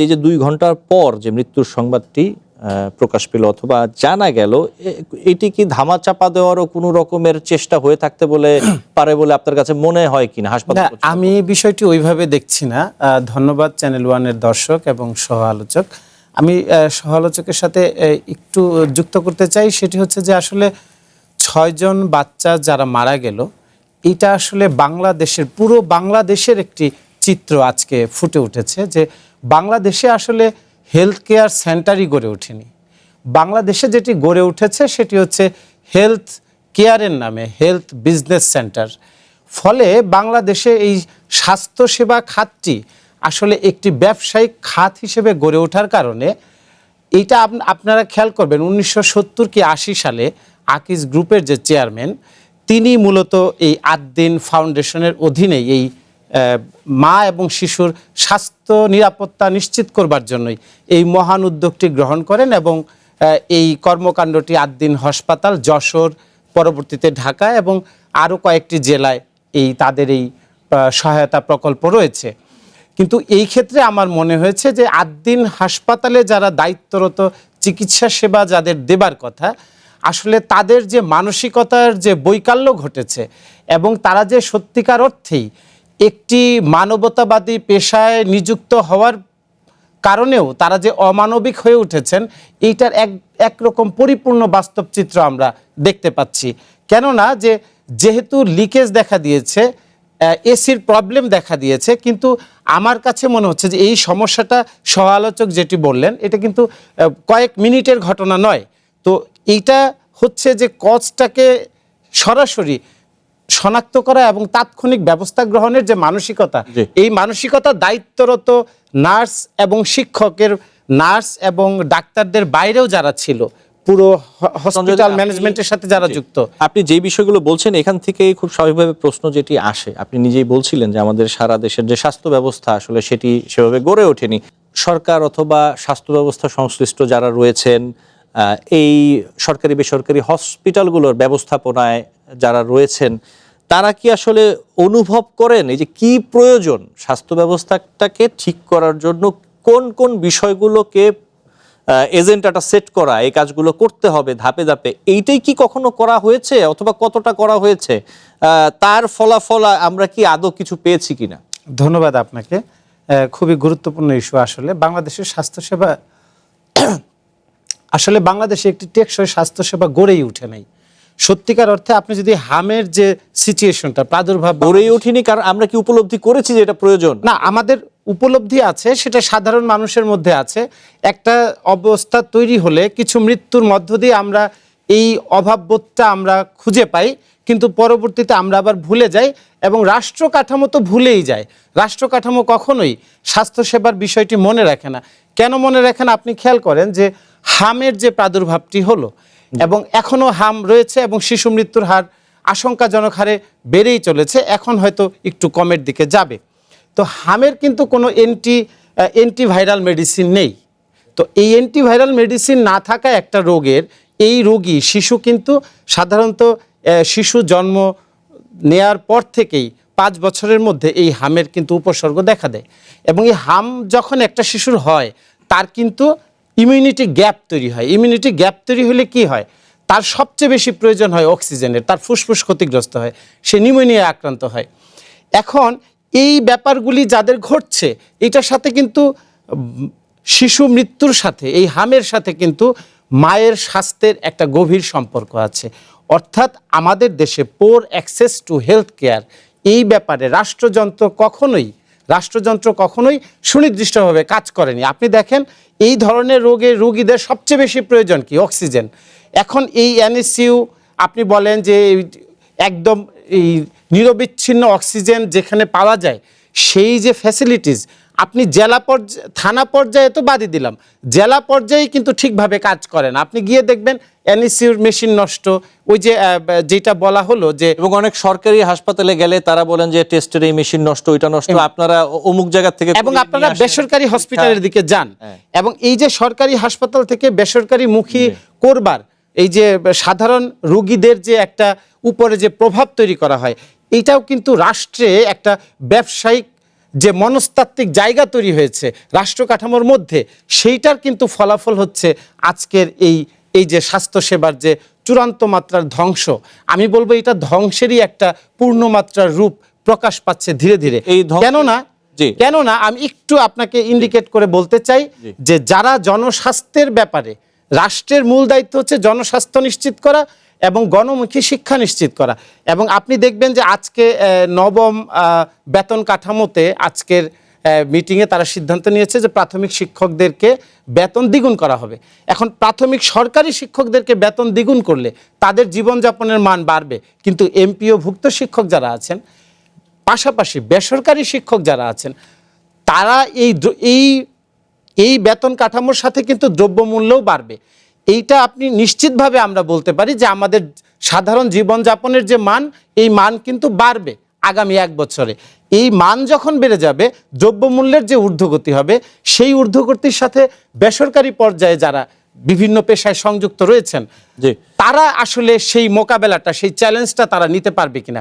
এই যে 2 ঘন্টার পর যে মৃত্যুর সংবাদটি প্রকাশ পেল অথবা জানা গেল, এটি কি ধামাচাপা দেওয়ারও কোনো রকমের চেষ্টা হয়ে থাকতে বলে পারে বলে আপনার কাছে মনে হয় কিনা? হাসপাতাল আমি বিষয়টি ওইভাবে দেখছি না। ধন্যবাদ চ্যানেল ওয়ানের দর্শক এবং সহ আলোচক। আমি সহ আলোচকের সাথে একটু যুক্ত করতে চাই, সেটি হচ্ছে যে আসলে 6 জন বাচ্চা যারা মারা গেল, এটা আসলে বাংলাদেশের পুরো বাংলাদেশের একটি চিত্র আজকে ফুটে উঠেছে যে বাংলাদেশে আসলে হেলথ কেয়ার সেন্টারই গড়ে ওঠেনি। বাংলাদেশে যেটি গড়ে উঠেছে সেটি হচ্ছে হেলথ কেয়ারের নামে হেলথ বিজনেস সেন্টার। ফলে বাংলাদেশে এই স্বাস্থ্যসেবা খাতটি আসলে একটি ব্যবসায়িক খাত হিসেবে গড়ে ওঠার কারণে এইটা আপনারা খেয়াল করবেন 1970 কি 80 সালে আকিজ গ্রুপের যে চেয়ারম্যান, তিনি মূলত এই আদ্দিন ফাউন্ডেশনের অধীনে এই মা এবং শিশুর স্বাস্থ্য নিরাপত্তা নিশ্চিত করবার জন্যই এই মহান উদ্যোগটি গ্রহণ করেন এবং এই কর্মকাণ্ডটি আদ্দিন হাসপাতাল, যশোর, পরবর্তীতে ঢাকা এবং আরও কয়েকটি জেলায় এই তাদের এই সহায়তা প্রকল্প রয়েছে। কিন্তু এই ক্ষেত্রে আমার মনে হয়েছে যে আদ্দিন হাসপাতালে যারা দায়িত্বরত চিকিৎসা সেবা যাদের দেবার কথা, আসলে তাদের যে মানসিকতার যে বৈকল্য ঘটেছে এবং তারা যে সত্যিকার অর্থেই একটি মানবতাবাদী পেশায় নিযুক্ত হওয়ার কারণেও তারা যে অমানবিক হয়ে উঠেছেন, এইটার একরকম পরিপূর্ণ বাস্তব চিত্র আমরা দেখতে পাচ্ছি। কেননা যেহেতু লিকেজ দেখা দিয়েছে, এসির প্রবলেম দেখা দিয়েছে, কিন্তু আমার কাছে মনে হচ্ছে যে এই সমস্যাটা সহ আলোচক যেটি বললেন এটা কিন্তু কয়েক মিনিটের ঘটনা নয়। তো এইটা হচ্ছে যে কজটাকে সরাসরি শনাক্ত করা এবং তাৎক্ষণিক ব্যবস্থা গ্রহণের যে মানসিকতা, এই মানসিকতা দায়িত্বরত নার্স এবং শিক্ষকের, নার্স এবং ডাক্তারদের বাইরেও যারা ছিল, পুরো হসপিটাল ম্যানেজমেন্টের সাথে যারা যুক্ত। আপনি যে বিষয়গুলো বলছেন এখান থেকে খুব স্বাভাবিকভাবে প্রশ্ন যেটি আসে, আপনি নিজেই বলছিলেন যে আমাদের সারা দেশের যে স্বাস্থ্য ব্যবস্থা আসলে সেটি সেভাবে গড়ে ওঠেনি। সরকার অথবা স্বাস্থ্য ব্যবস্থা সংশ্লিষ্ট যারা রয়েছেন, এই সরকারি বেসরকারি হসপিটালগুলোর ব্যবস্থাপনায় যারা রয়েছেন, তারা কি আসলে অনুভব করেন এই যে কি প্রয়োজন স্বাস্থ্য ব্যবস্থাটাকে ঠিক করার জন্য, কোন কোন বিষয়গুলোকে এজেন্ডাটা সেট করা, এই কাজগুলো করতে হবে ধাপে ধাপে, এইটাই কি কখনো করা হয়েছে অথবা কতটা করা হয়েছে? তার ফলাফল আমরা কি আদৌ কিছু পেয়েছি কিনা? ধন্যবাদ আপনাকে। খুবই গুরুত্বপূর্ণ ইস্যু। আসলে বাংলাদেশের স্বাস্থ্যসেবা, আসলে বাংলাদেশে একটি টেকসই স্বাস্থ্যসেবা গড়েই উঠে নাই সত্যিকার অর্থে। আপনি যদি হামের যে সিচুয়েশনটা প্রাদুর্ভাব গড়েই ওঠেনি, কারণ আমরা কি উপলব্ধি করেছি যে এটা প্রয়োজন? না, আমাদের উপলব্ধি আছে, সেটা সাধারণ মানুষের মধ্যে আছে। একটা অবস্থা তৈরি হলে কিছু মৃত্যুর মধ্য দিয়ে আমরা এই অভাববোধটা আমরা খুঁজে পাই, কিন্তু পরবর্তীতে আমরা আবার ভুলে যাই এবং রাষ্ট্র কাঠামো তো ভুলেই যায়। রাষ্ট্র কাঠামো কখনোই স্বাস্থ্যসেবার বিষয়টি মনে রাখে না। কেন মনে রাখে না? আপনি খেয়াল করেন যে হামের যে প্রাদুর্ভাবটি হলো এবং এখনও হাম রয়েছে এবং শিশু মৃত্যুর হার আশঙ্কাজনক হারে বেড়েই চলেছে, এখন হয়তো একটু কমের দিকে যাবে। তো হামের কিন্তু কোনো অ্যান্টিভাইরাল মেডিসিন নেই। তো এই অ্যান্টিভাইরাল মেডিসিন না থাকা একটা রোগের এই রোগী শিশু কিন্তু সাধারণত শিশু জন্ম নেয়ার পর থেকেই 5 বছরের মধ্যে এই হামের কিন্তু উপসর্গ দেখা দেয় এবং এই হাম যখন একটা শিশুর হয় তার কিন্তু ইমিউনিটি গ্যাপ তৈরি হয়। ইমিউনিটি গ্যাপ তৈরি হলে কি হয়? তার সবচেয়ে বেশি প্রয়োজন হয় অক্সিজেনের, তার ফুসফুস ক্ষতিগ্রস্ত হয়, সে নিউমোনিয়ায় আক্রান্ত হয়। এখন এই ব্যাপারগুলি যাদের ঘটছে, এটার সাথে কিন্তু শিশু মৃত্যুর সাথে এই হামের সাথে কিন্তু মায়ের স্বাস্থ্যের একটা গভীর সম্পর্ক আছে। অর্থাৎ আমাদের দেশে পোর অ্যাক্সেস টু হেলথ কেয়ার, এই ব্যাপারে রাষ্ট্রযন্ত্র কখনোই সুনির্দিষ্টভাবে কাজ করেনি। আপনি দেখেন এই ধরনের রোগীদের সবচেয়ে বেশি প্রয়োজন কি? অক্সিজেন। এখন এই এনএসইউ আপনি বলেন যে একদম এই নিরবিচ্ছিন্ন অক্সিজেন যেখানে পাওয়া যায়, সেই যে ফ্যাসিলিটিস আপনি থানা পর্যায়ে তো বাদই দিলাম, জেলা পর্যায়ে কিন্তু ঠিকভাবে কাজ করে না। আপনি গিয়ে দেখবেন এনএসইউর মেশিন নষ্ট, ওই যে যেটা বলা হলো যে, এবং অনেক সরকারি হাসপাতালে গেলে তারা বলেন যে টেস্টের এই মেশিন নষ্ট, ওইটা নষ্ট, আপনারা অমুক জায়গা থেকে, এবং আপনারা বেসরকারি হসপিটালের দিকে যান এবং এই যে সরকারি হাসপাতাল থেকে বেসরকারি মুখী করবার এই যে সাধারণ রোগীদের যে একটা উপরে যে প্রভাব তৈরি করা হয়, এইটাও কিন্তু রাষ্ট্রে একটা ব্যবসায়িক যে মনস্তাত্ত্বিক জায়গা তৈরি হয়েছে রাষ্ট্র কাঠামোর মধ্যে, সেইটার কিন্তু ফলাফল হচ্ছে আজকের এই যে স্বাস্থ্যসেবার যে চূড়ান্ত মাত্রার ধ্বংস। আমি বলবো এটা ধ্বংসেরই একটা পূর্ণমাত্রার রূপ প্রকাশ পাচ্ছে ধীরে ধীরে। এই কেননা আমি একটু আপনাকে ইন্ডিকেট করে বলতে চাই যে যারা জনস্বাস্থ্যের ব্যাপারে, রাষ্ট্রের মূল দায়িত্ব হচ্ছে জনস্বাস্থ্য নিশ্চিত করা এবং গণমুখী শিক্ষা নিশ্চিত করা। এবং আপনি দেখবেন যে আজকে নবম বেতন কাঠামোতে আজকের মিটিংয়ে তারা সিদ্ধান্ত নিয়েছে যে প্রাথমিক শিক্ষকদেরকে বেতন দ্বিগুণ করা হবে। এখন প্রাথমিক সরকারি শিক্ষকদেরকে বেতন দ্বিগুণ করলে তাদের জীবনযাপনের মান বাড়বে, কিন্তু এমপিওভুক্ত শিক্ষক যারা আছেন, পাশাপাশি বেসরকারি শিক্ষক যারা আছেন, তারা এই বেতন কাঠামোর সাথে কিন্তু দ্রব্যমূল্যও বাড়বে। এইটা আপনি নিশ্চিতভাবে আমরা বলতে পারি যে আমাদের সাধারণ জীবনযাপনের যে মান, এই মান কিন্তু বাড়বে আগামী 1 বছরে। এই মান যখন বেড়ে যাবে, দ্রব্যমূল্যের যে ঊর্ধ্বগতি হবে, সেই ঊর্ধ্বগতির সাথে বেসরকারি পর্যায়ে যারা বিভিন্ন পেশায় সংযুক্ত রয়েছেন, তারা আসলে সেই মোকাবেলাটা, সেই চ্যালেঞ্জটা তারা নিতে পারবে কিনা।